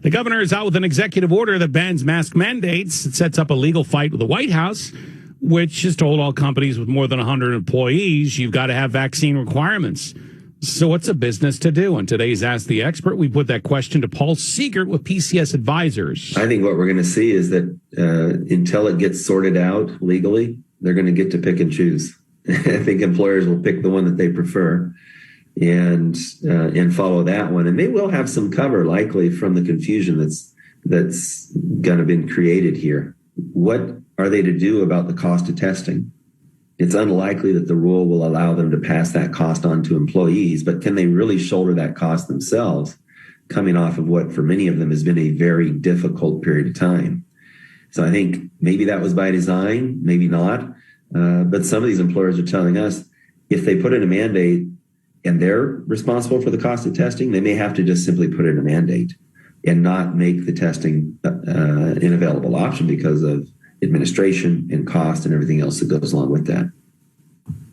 The governor is out with an executive order that bans mask mandates. It sets up a legal fight with the White House, which has told all companies with more than 100 employees, you've got to have vaccine requirements. So what's a business to do? On today's Ask the Expert, we put that question to Paul Seegert with PCS Advisers. I think what we're going to see is that until it gets sorted out legally, they're going to get to pick and choose. I think employers will pick the one that they prefer and follow that one. And they will have some cover likely from the confusion that's going to be created here. What are they to do about the cost of testing? It's unlikely that the rule will allow them to pass that cost on to employees, but can they really shoulder that cost themselves, coming off of what for many of them has been a very difficult period of time? So I think maybe that was by design, maybe not. But some of these employers are telling us if they put in a mandate and they're responsible for the cost of testing, they may have to just simply put in a mandate and not make the testing an available option because of administration and cost and everything else that goes along with that.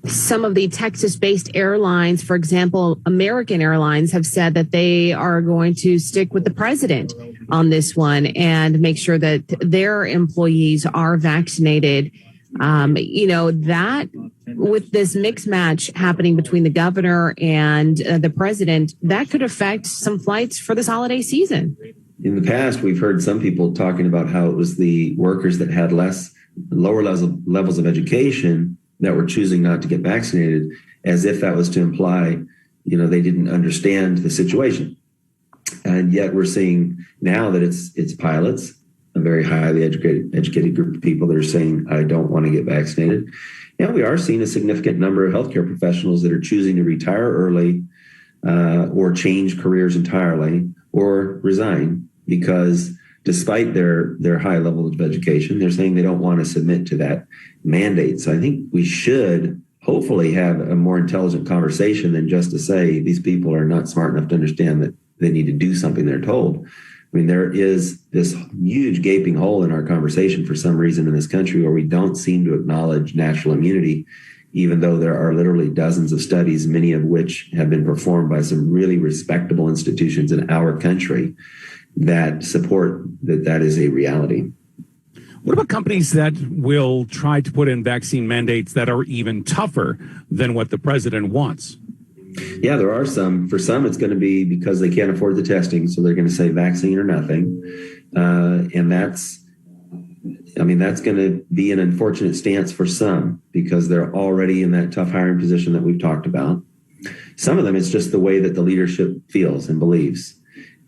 Some of the Texas-based airlines, for example, American Airlines, have said that they are going to stick with the president on this one and make sure that their employees are vaccinated. That with this mix match happening between the governor and the president, that could affect some flights for this holiday season. In the past, we've heard some people talking about how it was the workers that had lower levels of education that were choosing not to get vaccinated, as if that was to imply, they didn't understand the situation. And yet we're seeing now that it's pilots, a very highly educated group of people that are saying, I don't want to get vaccinated. And we are seeing a significant number of healthcare professionals that are choosing to retire early or change careers entirely or resign because despite their high level of education, they're saying they don't want to submit to that mandate. So I think we should hopefully have a more intelligent conversation than just to say these people are not smart enough to understand that they need to do something they're told. I mean, there is this huge gaping hole in our conversation for some reason in this country where we don't seem to acknowledge natural immunity, even though there are literally dozens of studies, many of which have been performed by some really respectable institutions in our country that support that is a reality. What about companies that will try to put in vaccine mandates that are even tougher than what the president wants? Yeah, there are some. For some, it's going to be because they can't afford the testing, so they're going to say vaccine or nothing. And that's going to be an unfortunate stance for some because they're already in that tough hiring position that we've talked about. Some of them, it's just the way that the leadership feels and believes.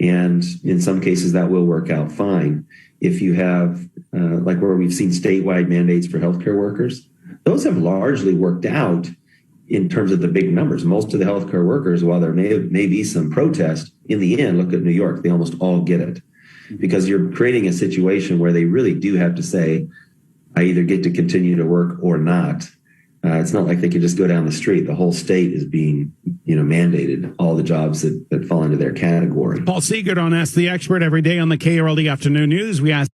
And in some cases, that will work out fine. If you have, like where we've seen statewide mandates for healthcare workers, those have largely worked out in terms of the big numbers. Most of the healthcare workers, while there may be some protest, in the end, look at New York, they almost all get it. Because you're creating a situation where they really do have to say, I either get to continue to work or not. It's not like they can just go down the street. The whole state is being, mandated, all the jobs that fall into their category. Paul Seegert on Ask the Expert every day on the KRLD Afternoon News. We ask